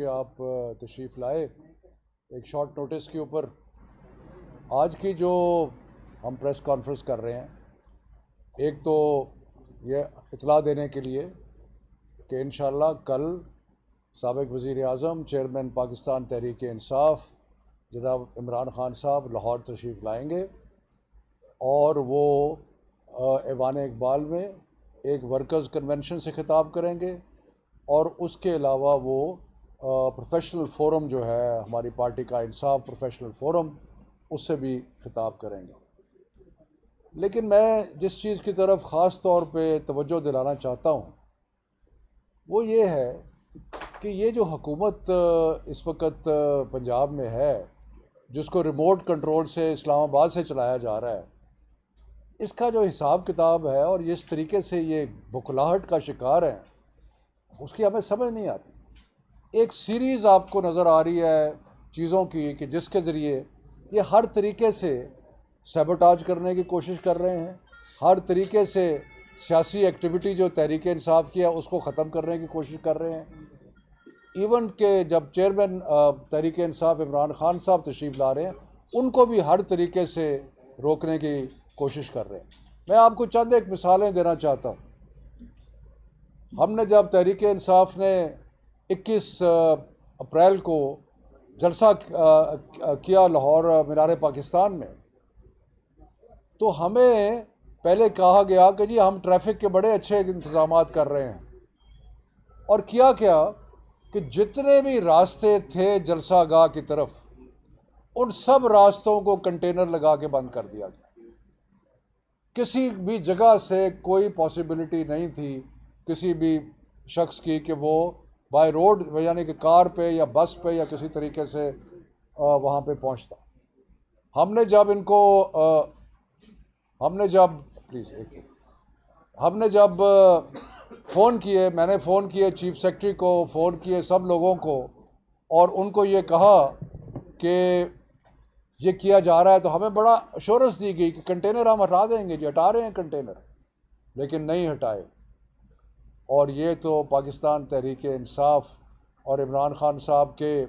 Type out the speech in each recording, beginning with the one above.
कि आप तशरीफ़ लाए एक शॉर्ट नोटिस के ऊपर। आज की जो हम प्रेस कॉन्फ्रेंस कर रहे हैं, एक तो ये इतला देने के लिए कि इंशाअल्लाह कल साबिक़ वज़ीर आज़म चेयरमैन पाकिस्तान तहरीक इंसाफ जनाब इमरान खान साहब लाहौर तशरीफ़ लाएंगे और वो ऐवान इकबाल में एक वर्कर्स कन्वेंशन से ख़िताब करेंगे और उसके अलावा वो प्रोफेशनल फोरम जो है हमारी पार्टी का इंसाफ प्रोफेशनल फोरम, उससे भी ख़िताब करेंगे। लेकिन मैं जिस चीज़ की तरफ ख़ास तौर पे तवज्जो दिलाना चाहता हूँ वो ये है कि ये जो हुकूमत इस वक्त पंजाब में है, जिसको रिमोट कंट्रोल से इस्लामाबाद से चलाया जा रहा है, इसका जो हिसाब किताब है और जिस तरीके से ये बुखलाहट का शिकार है, उसकी हमें समझ नहीं आती। एक सीरीज़ आपको नज़र आ रही है चीज़ों की कि जिसके ज़रिए ये हर तरीके से सैबोटाज करने की कोशिश कर रहे हैं, हर तरीके से सियासी एक्टिविटी जो तहरीक इंसाफ की है उसको ख़त्म करने की कोशिश कर रहे हैं। इवन के जब चेयरमैन तहरीक इंसाफ इमरान खान साहब तशरीफ़ ला रहे हैं, उनको भी हर तरीके से रोकने की कोशिश कर रहे हैं। मैं आपको चंद एक मिसालें देना चाहता हूँ। हमने जब तहरीक इंसाफ ने 21 अप्रैल को जलसा किया लाहौर मीनार पाकिस्तान में, तो हमें पहले कहा गया कि जी हम ट्रैफिक के बड़े अच्छे इंतज़ाम कर रहे हैं, और किया क्या कि जितने भी रास्ते थे जलसा गाह की तरफ, उन सब रास्तों को कंटेनर लगा के बंद कर दिया गया। किसी भी जगह से कोई पॉसिबिलिटी नहीं थी किसी भी शख्स की कि वो बाय रोड यानी कि कार पे या बस पे या किसी तरीके से वहाँ पे पहुँचता। हमने जब इनको हमने जब प्लीज़ एक हमने जब फ़ोन किए, मैंने फ़ोन किए चीफ सेक्रेटरी को, फ़ोन किए सब लोगों को, और उनको ये कहा कि ये किया जा रहा है, तो हमें बड़ा अश्योरेंस दी गई कि कंटेनर हम हटा देंगे, जी हटा रहे हैं कंटेनर, लेकिन नहीं हटाए। और ये तो पाकिस्तान तहरीक इंसाफ और इमरान खान साहब के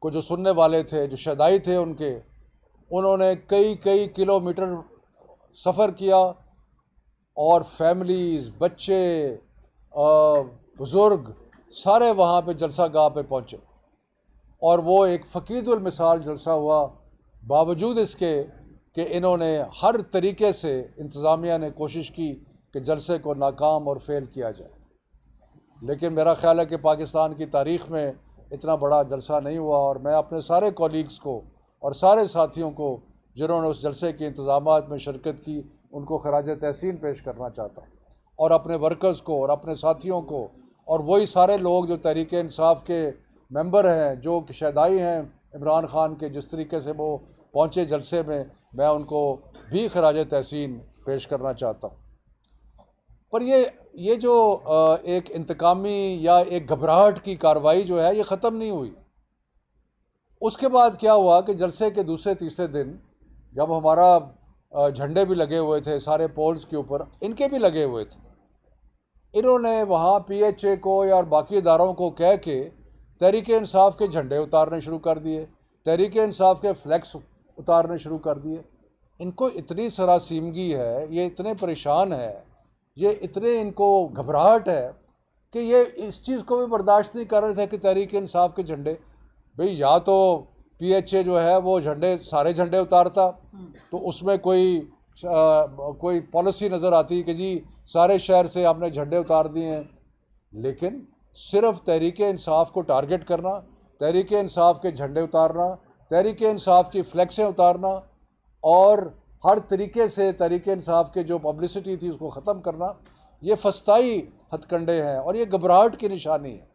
को जो सुनने वाले थे, जो शदाई थे उनके, उन्होंने कई किलोमीटर सफ़र किया और फैमिलीज़, बच्चे, बुज़ुर्ग सारे वहाँ पे जलसा गाह पे पहुँचे, और वो एक फ़कीदुल मिसाल जलसा हुआ, बावजूद इसके कि इन्होंने हर तरीके से इंतज़ामिया ने कोशिश की कि जलसे को नाकाम और फेल किया जाए। लेकिन मेरा ख़्याल है कि पाकिस्तान की तारीख़ में इतना बड़ा जलसा नहीं हुआ, और मैं अपने सारे कॉलीग्स को और सारे साथियों को जिन्होंने उस जलसे के इंतज़ामात में शिरकत की, उनको खराज तहसीन पेश करना चाहता हूँ, और अपने वर्कर्स को और अपने साथियों को, और वही सारे लोग जो तहरीक इंसाफ के मेंबर हैं, जो शहदाई हैं इमरान खान के, जिस तरीके से वो पहुँचे जलसे में, मैं उनको भी खराज तहसीन पेश करना चाहता हूँ। पर ये जो एक इंतकामी या एक घबराहट की कार्रवाई जो है, ये ख़त्म नहीं हुई। उसके बाद क्या हुआ कि जलसे के दूसरे तीसरे दिन जब हमारा झंडे भी लगे हुए थे सारे पोल्स के ऊपर, इनके भी लगे हुए थे, इन्होंने वहाँ PHA को या बाकी इदारों को कह के तहरीक इंसाफ के झंडे उतारने शुरू कर दिए, तहरीक इंसाफ के फ्लैक्स उतारने शुरू कर दिए। इनको इतनी सरासीमगी है, ये इतने परेशान है, ये इतने इनको घबराहट है कि ये इस चीज़ को भी बर्दाश्त नहीं कर रहे थे कि तहरीक इंसाफ के झंडे, भाई या तो PHA जो है वो झंडे सारे झंडे उतारता तो उसमें कोई पॉलिसी नज़र आती कि जी सारे शहर से आपने झंडे उतार दिए हैं, लेकिन सिर्फ तहरीक इंसाफ को टारगेट करना, तहरीक इंसाफ के झंडे उतारना, तहरीक इंसाफ की फ्लैक्सें उतारना, और हर तरीके से तहरीक इंसाफ के जो पब्लिसिटी थी उसको ख़त्म करना, ये फस्ताई हथकंडे हैं और ये घबराहट की निशानी है।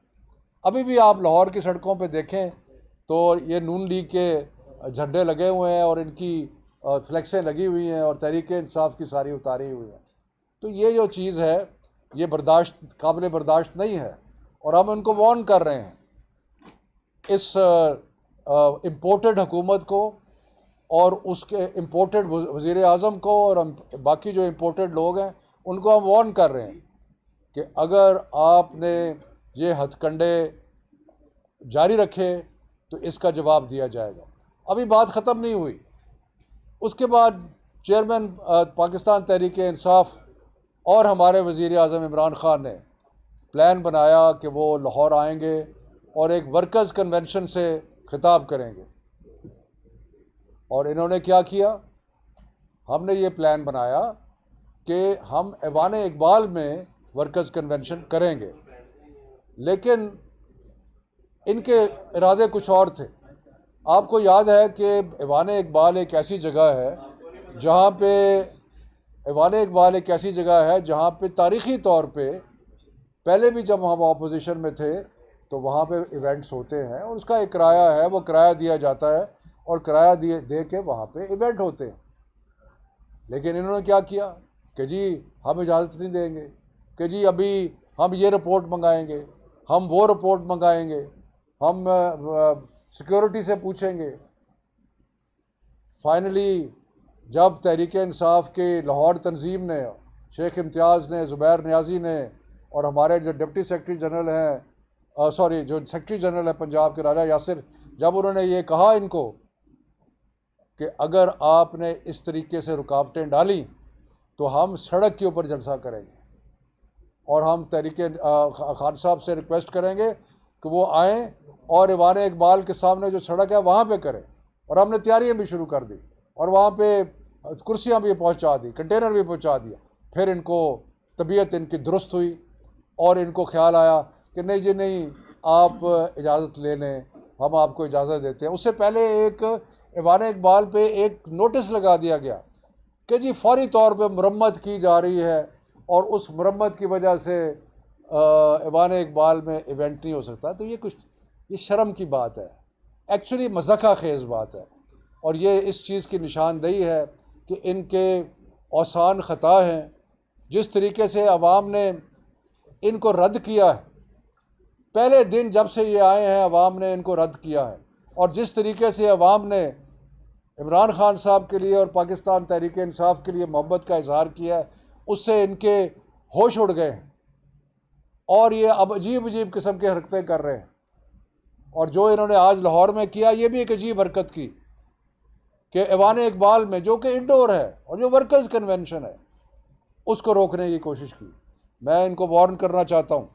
अभी भी आप लाहौर की सड़कों पे देखें तो ये नून लीग के झंडे लगे हुए हैं और इनकी फ्लैक्सें लगी हुई हैं और तहरीक इंसाफ की सारी उतारी हुई हैं। तो ये जो चीज़ है ये काबिल बर्दाश्त नहीं है, और हम उनको वार्न कर रहे हैं, इस इम्पोर्टेड हुकूमत को और उसके इम्पोर्टेड वज़ीर आज़म को और बाकी जो इम्पोर्टेड लोग हैं उनको हम वार्न कर रहे हैं कि अगर आपने ये हथकंडे जारी रखे तो इसका जवाब दिया जाएगा। अभी बात ख़त्म नहीं हुई। उसके बाद चेयरमैन पाकिस्तान तहरीक इंसाफ और हमारे वज़ीर आज़म इमरान ख़ान ने प्लान बनाया कि वो लाहौर आएंगे और एक वर्कर्स कन्वेंशन से खिताब करेंगे। और इन्होंने क्या किया, हमने ये प्लान बनाया कि हम ऐवान इकबाल में वर्कर्स कन्वेंशन करेंगे, लेकिन इनके इरादे कुछ और थे। आपको याद है कि ऐवान इकबाल एक ऐसी जगह है जहाँ पे जहाँ पे तारीख़ी तौर पे पहले भी जब हम अपोजिशन में थे तो वहाँ पे इवेंट्स होते हैं और उसका एक किराया है, वो किराया दिया जाता है और किराया दे के वहाँ पे इवेंट होते हैं। लेकिन इन्होंने क्या किया कि जी हम इजाज़त नहीं देंगे, कि जी अभी हम ये रिपोर्ट मंगाएंगे, हम वो रिपोर्ट मंगाएंगे, हम सिक्योरिटी से पूछेंगे। फाइनली जब तहरीक इंसाफ के लाहौर तंजीम ने, शेख इम्तियाज़ ने, ज़ुबैर नियाज़ी ने और हमारे जो डिप्टी सेक्रेटरी जनरल हैं, जो सेक्रेटरी जनरल है पंजाब के राजा यासिर, जब उन्होंने ये कहा इनको कि अगर आपने इस तरीके से रुकावटें डाली तो हम सड़क के ऊपर जलसा करेंगे और हम तहरीक खान साहब से रिक्वेस्ट करेंगे कि वो आएँ और ऐवान इकबाल के सामने जो सड़क है वहाँ पे करें। और हमने तैयारियाँ भी शुरू कर दी और वहाँ पे कुर्सियाँ भी पहुँचा दी, कंटेनर भी पहुँचा दिया। फिर इनको तबीयत इनकी दुरुस्त हुई और इनको ख्याल आया कि नहीं जी नहीं, आप इजाज़त ले लें, हम आपको इजाज़त देते हैं। उससे पहले एक ऐवान इकबाल पे एक नोटिस लगा दिया गया कि जी फौरी तौर पे मरम्मत की जा रही है और उस मरम्मत की वजह से ऐवान इकबाल में इवेंट नहीं हो सकता। तो ये शर्म की बात है, एक्चुअली मज़ाक़ा खेज़ बात है और ये इस चीज़ की निशानदेही है कि इनके औसान ख़ता हैं। जिस तरीके से अवाम ने इनको रद्द किया है, पहले दिन जब से ये आए हैं अवाम ने इनको रद्द किया है, और जिस तरीके से अवाम ने इमरान ख़ान साहब के लिए और पाकिस्तान तहरीक इंसाफ के लिए मोहब्बत का इजहार किया है, उससे इनके होश उड़ गए हैं और ये अब अजीब अजीब किस्म की हरकतें कर रहे हैं। और जो इन्होंने आज लाहौर में किया, ये भी एक अजीब हरकत की कि ऐवान इकबाल में, जो कि इंडोर है और जो वर्कर्स कन्वेंशन है, उसको रोकने की कोशिश की। मैं इनको वार्न करना चाहता हूँ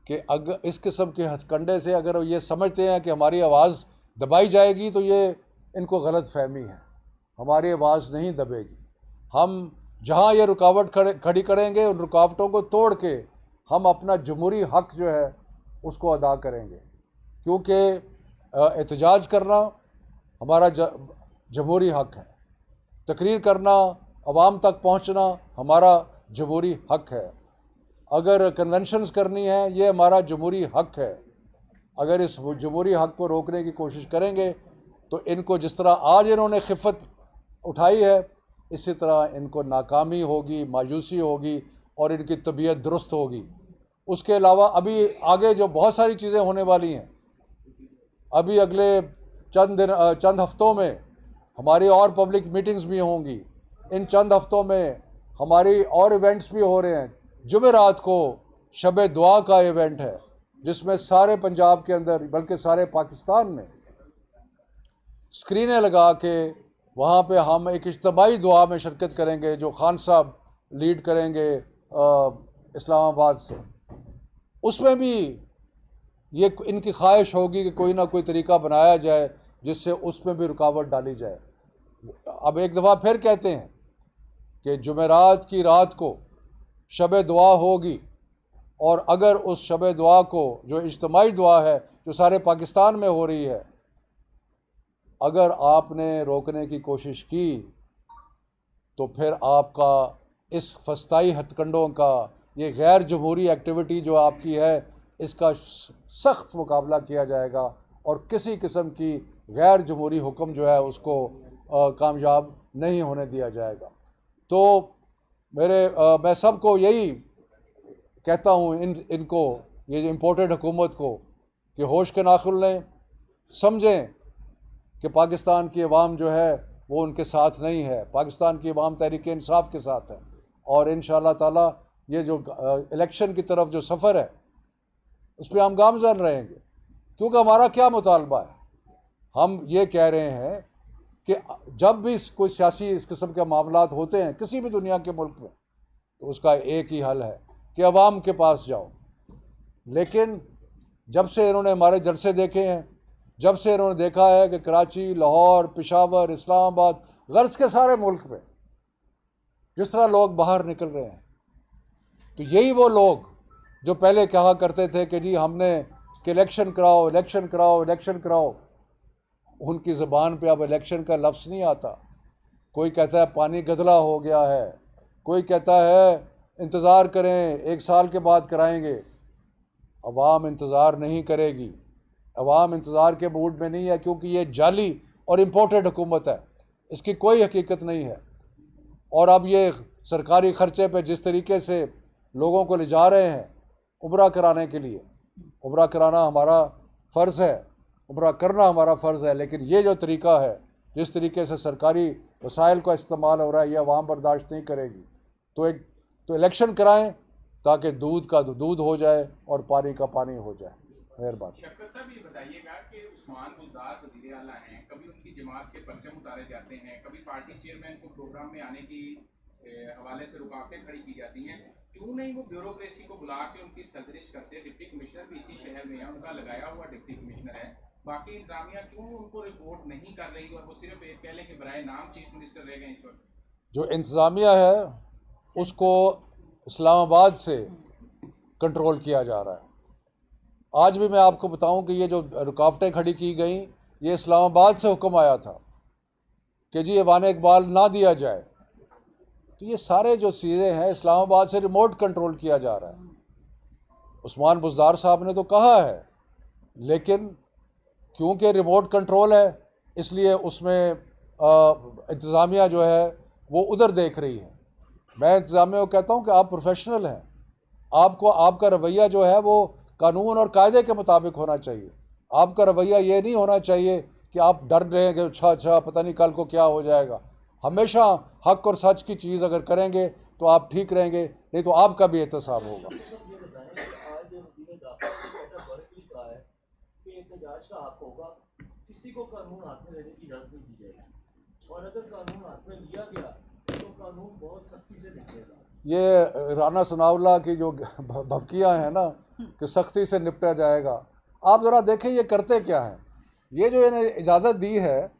कि अगर इस किस्म के हथकंडे से अगर ये समझते हैं कि हमारी आवाज़ दबाई जाएगी तो ये इनको गलत फहमी है। हमारी आवाज़ नहीं दबेगी। हम जहाँ ये रुकावट खड़ी करेंगे, उन रुकावटों को तोड़ के हम अपना जमहूरी हक़ जो है उसको अदा करेंगे, क्योंकि एहतजाज करना हमारा जमहूरी हक़ है, तकरीर करना, अवाम तक पहुँचना हमारा जमहूरी हक़ है। अगर कन्वेंशंस करनी है, ये हमारा जमहूरी हक़ है। अगर इस जमहूरी हक़ को रोकने की कोशिश करेंगे तो इनको, जिस तरह आज इन्होंने खिफ़त उठाई है, इसी तरह इनको नाकामी होगी, मायूसी होगी और इनकी तबीयत दुरुस्त होगी। उसके अलावा अभी आगे जो बहुत सारी चीज़ें होने वाली हैं, अभी अगले चंद हफ्तों में हमारी और पब्लिक मीटिंग्स भी होंगी। इन चंद हफ्तों में हमारी और इवेंट्स भी हो रहे हैं। जुमेरात को शब दुआ का इवेंट है, जिसमें सारे पंजाब के अंदर, बल्कि सारे पाकिस्तान में स्क्रीनें लगा के वहाँ पे हम एक इज्तिमाई दुआ में शिरकत करेंगे, जो खान साहब लीड करेंगे इस्लामाबाद से। उसमें भी ये इनकी ख्वाहिश होगी कि कोई ना कोई तरीका बनाया जाए जिससे उसमें भी रुकावट डाली जाए। अब एक दफ़ा फिर कहते हैं कि जुमेरात की रात को शब दुआ होगी, और अगर उस शब दुआ को, जो इज्तिमाई दुआ है जो सारे पाकिस्तान में हो रही है, अगर आपने रोकने की कोशिश की तो फिर आपका इस फस्ताई हथकंडों का, ये गैर जमहूरी एक्टिविटी जो आपकी है, इसका सख्त मुकाबला किया जाएगा और किसी किस्म की गैर जमहूरी हुक्म जो है उसको कामयाब नहीं होने दिया जाएगा। तो मैं सबको यही कहता हूँ, इनको, ये इम्पोर्टेड हुकूमत को, कि होश के नाखुन लें, समझें कि पाकिस्तान की अवाम जो है वो उनके साथ नहीं है। पाकिस्तान की अवाम तहरीक इंसाफ के साथ है और इंशाअल्लाह ताला ये जो इलेक्शन की तरफ जो सफ़र है, उस पर हम गामजन रहेंगे, क्योंकि हमारा क्या मुतालबा है। हम ये कह रहे हैं कि जब भी कोई सियासी इस किस्म के मामलात होते हैं किसी भी दुनिया के मुल्क में, तो उसका एक ही हल है कि अवाम के पास जाओ। लेकिन जब से इन्होंने हमारे जलसे देखे हैं, जब से इन्होंने देखा है कि कराची, लाहौर, पेशावर, इस्लामाबाद, गर्ज के सारे मुल्क में जिस तरह लोग बाहर निकल रहे हैं, तो यही वो लोग जो पहले कहा करते थे कि जी हमने कि इलेक्शन कराओ, इलेक्शन कराओ, इलेक्शन कराओ, उनकी ज़बान पे अब इलेक्शन का लफ्ज़ नहीं आता। कोई कहता है पानी गदला हो गया है, कोई कहता है इंतज़ार करें, 1 साल के बाद कराएंगे। अवाम इंतज़ार नहीं करेगी, अवाम इंतज़ार के मूड में नहीं है, क्योंकि ये जाली और इम्पोर्टेड हुकूमत है, इसकी कोई हकीकत नहीं है। और अब ये सरकारी ख़र्चे पे जिस तरीके से लोगों को ले जा रहे हैं उम्रा कराने के लिए, उम्रा कराना हमारा फ़र्ज़ है, उम्रा करना हमारा फ़र्ज़ है, लेकिन ये जो तरीका है, जिस तरीके से सरकारी वसाइल का इस्तेमाल हो रहा है, ये अवाम बर्दाश्त नहीं करेगी। तो इलेक्शन कराएं ताकि दूध का दूध हो जाए और पानी का पानी हो जाए। मेहरबानी। शक्कर साहब ये बताइएगा कि उस्मान बुज़दार वज़ीर आला हैं, कभी उनकी जमात के परचम उतारे जाते हैं, कभी पार्टी चेयरमैन को प्रोग्राम में आने की हवाले से रुकावटें खड़ी की जाती हैं, क्यों नहीं वो ब्यूरोक्रेसी को बुला के उनकी सजरिश करते हैं? डिप्टी कमिश्नर भी इसी शहर में है, उनका लगाया हुआ डिप्टी कमिश्नर है, बाकी इंतजामिया क्यों उनको रिपोर्ट नहीं कर रही और वो सिर्फ एक कह लें कि बराए नाम चीफ मिनिस्टर रह गए इस वक्त? जो इंतज़ामिया है उसको इस्लामाबाद से कंट्रोल किया जा रहा है। आज भी मैं आपको बताऊं कि ये जो रुकावटें खड़ी की गई, ये इस्लामाबाद से हुक्म आया था कि जी ऐवान इकबाल ना दिया जाए। तो ये सारे जो चीज़ें हैं इस्लामाबाद से रिमोट कंट्रोल किया जा रहा है। उस्मान बुज़दार साहब ने तो कहा है, लेकिन क्योंकि रिमोट कंट्रोल है इसलिए उसमें इंतज़ामिया जो है वो उधर देख रही है। मैं इंतज़ामिया को कहता हूँ कि आप प्रोफेशनल हैं, आपको आपका रवैया जो है वो कानून और कायदे के मुताबिक होना चाहिए। आपका रवैया ये नहीं होना चाहिए कि आप डर रहे हैं कि अच्छा पता नहीं कल को क्या हो जाएगा। हमेशा हक और सच की चीज़ अगर करेंगे तो आप ठीक रहेंगे, नहीं तो आपका भी एहतसाब होगा। किसी को कानून हाथ में लेने की इजाजत नहीं दी जाएगी, और अगर कानून हाथ में लिया गया तो कानून बहुत सख्ती से निकलेगा। ये राना सनाउल्लाह की जो भबकियाँ हैं ना कि सख्ती से निपटा जाएगा, आप ज़रा देखें ये करते क्या हैं। ये जो इन्हें इजाज़त दी है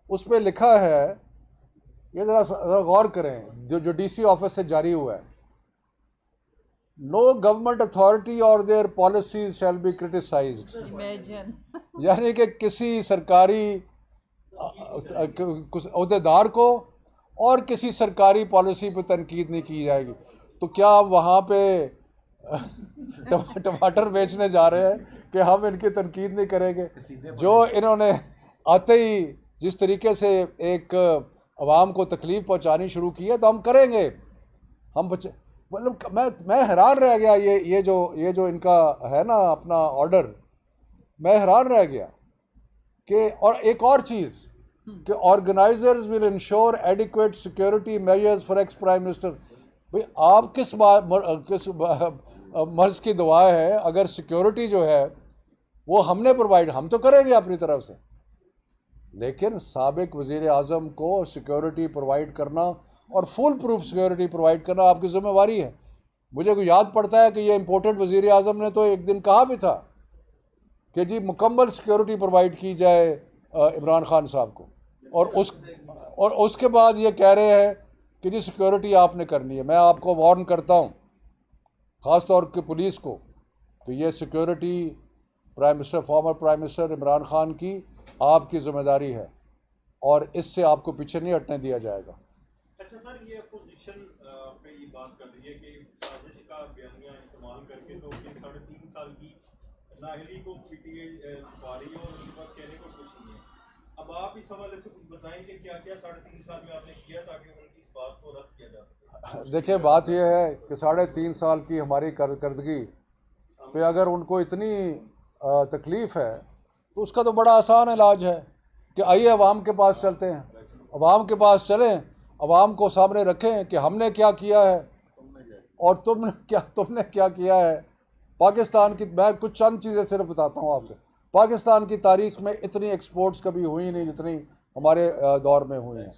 उस पर लिखा है, ये ज़रा गौर करें, जो डीसी ऑफिस से जारी हुआ है, नो गवर्नमेंट अथॉरिटी और there policies shall be criticised. यानी कि किसी सरकारी अहदेदार को और किसी सरकारी पॉलिसी पर तनकीद नहीं की जाएगी। तो क्या आप वहाँ पे टमाटर बेचने जा रहे हैं कि हम इनकी तनकीद नहीं करेंगे? जो इन्होंने आते ही जिस तरीके से एक अवाम को तकलीफ़ पहुँचानी शुरू की है तो हम करेंगे। हम मतलब मैं हैरान रह गया, ये जो इनका है ना अपना ऑर्डर, मैं हैरान रह गया कि, और एक और चीज़ कि organisers will ensure adequate security measures for ex prime minister. भाई आप किस मर्ज़ की दुआ है? अगर सिक्योरिटी जो है वो हमने प्रोवाइड, हम तो करेंगे अपनी तरफ से, लेकिन साबिक वज़ीर आज़म को सिक्योरिटी प्रोवाइड करना और फुल प्रूफ सिक्योरिटी प्रोवाइड करना आपकी ज़िम्मेवारी है। मुझे को याद पड़ता है कि ये इम्पोर्टेड वज़ीर आज़म ने तो एक दिन कहा भी था कि जी मुकम्मल सिक्योरिटी प्रोवाइड की जाए इमरान खान साहब को, और उसके बाद ये कह रहे हैं कि जी सिक्योरिटी आपने करनी है। मैं आपको वार्न करता हूँ, ख़ास तौर पर पुलिस को, तो ये security former prime minister Imran Khan की आपकी ज़िम्मेदारी है और इससे आपको पीछे नहीं हटने दिया जाएगा। अच्छा सर, ये अपोजिशन पे ये बात कर रही है कि साजिश का बयानिया इस्तेमाल करके तो 3.5 साल की नाअहली को पीटीए छुपा रही है और उनके पास कहने को कुछ नहीं है। अब आप इस हवाले से कुछ बताएं कि क्या क्या 3.5 साल में आपने किया ताकि उनकी इस बात को रद्द किया जा सके? देखिए, बात यह है कि 3.5 साल की हमारी कारकर्दगी पे अगर उनको इतनी तकलीफ़ है तो उसका तो बड़ा आसान इलाज है कि आइए अवाम के पास चलते हैं, अवाम के पास चलें, अवाम को सामने रखें कि हमने क्या किया है और तुमने क्या किया है, पाकिस्तान की, मैं कुछ चंद चीज़ें सिर्फ बताता हूँ आपको। पाकिस्तान की तारीख में इतनी एक्सपोर्ट्स कभी हुई नहीं जितनी हमारे दौर में हुई हैं।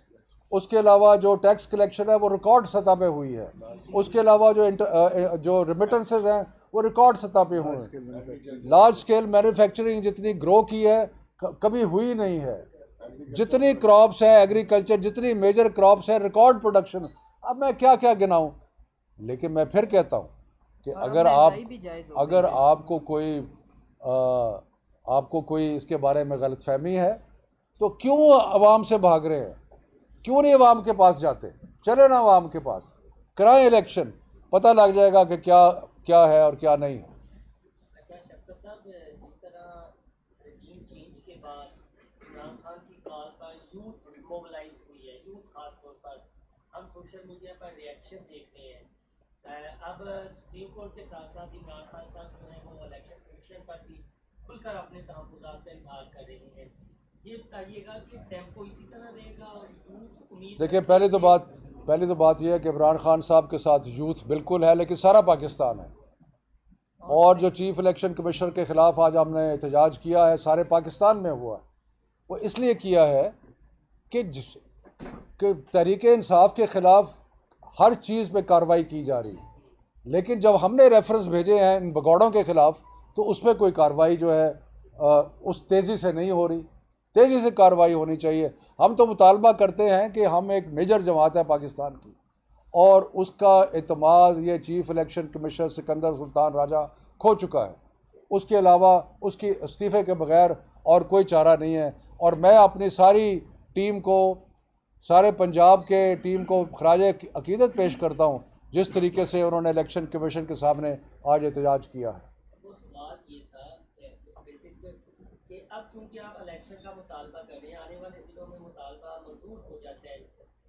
उसके अलावा जो टैक्स कलेक्शन है वो रिकॉर्ड सतह पे हुई है। उसके अलावा जो रिमिटेंसेज हैं वो रिकॉर्ड सतह पे हुए हैं। लार्ज स्केल मैन्युफैक्चरिंग जितनी ग्रो की है कभी हुई नहीं है। जितनी क्रॉप्स है एग्रीकल्चर, जितनी मेजर क्रॉप्स है, रिकॉर्ड प्रोडक्शन, अब मैं क्या क्या गिनाऊं। लेकिन मैं फिर कहता हूं कि अगर आपको कोई इसके बारे में गलतफहमी है तो क्यों अवाम से भाग रहे हैं? क्यों नहीं अवाम के पास जाते? चले ना अवाम के पास, कराएं इलेक्शन, पता लग जाएगा कि क्या क्या है और क्या नहीं है। अच्छा शक्कर साहब, जिस तरह रजीम चेंज के बाद इमरान खान की कॉल पर यूथ मोबिलाइज हुई है, यूथ खास तौर पर हम सोशल मीडिया पर रिएक्शन देखते हैं। अब सुप्रीम कोर्ट के साथ साथ इमरान खान साहब जो है वो इलेक्शन कमीशन पर भी खुलकर अपने तहफ़्फ़ुज़ात का इजहार कर रहे हैं। ये बताइएगा कि टेम्पो इसी तरह रहेगा और यूथ उम्मीद, देखिए, पहली तो बात यह है कि इमरान खान साहब के साथ यूथ बिल्कुल है, लेकिन सारा पाकिस्तान है। और जो चीफ इलेक्शन कमिश्नर के ख़िलाफ़ आज हमने एहतजाज किया है, सारे पाकिस्तान में हुआ है। वो इसलिए किया है कि तहरीक इंसाफ के ख़िलाफ़ हर चीज़ पे कार्रवाई की जा रही है, लेकिन जब हमने रेफरेंस भेजे हैं इन भगौड़ों के ख़िलाफ़ तो उस पर कोई कार्रवाई जो है उस तेज़ी से नहीं हो रही। तेज़ी से कार्रवाई होनी चाहिए। हम तो मुतालबा करते हैं कि हम एक मेजर जमात है पाकिस्तान की, और उसका एतमाद ये chief election commissioner Sikandar Sultan Raja खो चुका है। उसके अलावा उसकी इस्तीफ़े के बगैर और कोई चारा नहीं है। और मैं अपनी सारी टीम को, सारे पंजाब के टीम को खराज अकीदत पेश करता हूँ जिस तरीके से उन्होंने इलेक्शन कमीशन के सामने आज एहतजाज किया है। वो सवाल ये था बेसिक कि अब चूंकि आप इलेक्शन का मुतालबा कर रहे हैं, आने वाले दिनों में मुतालबा मंजूर हो जाता है,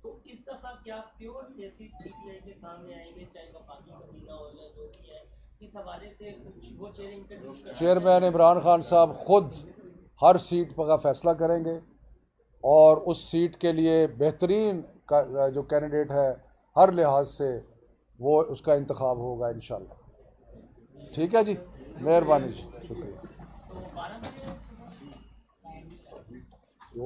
तो इस दफ़ा क्या प्योर फेसिस पीटीआई के सामने आएंगे, चाहे वफाकी कबीना हो या जो भी है, इस हवाले से कुछ वो चेयरमैन इमरान खान साहब खुद हर सीट पर का फैसला करेंगे और उस सीट के लिए बेहतरीन जो कैंडिडेट है हर लिहाज से वो उसका इंतखाब होगा इंशाल्लाह। ठीक है जी, मेहरबानी जी, शुक्रिया।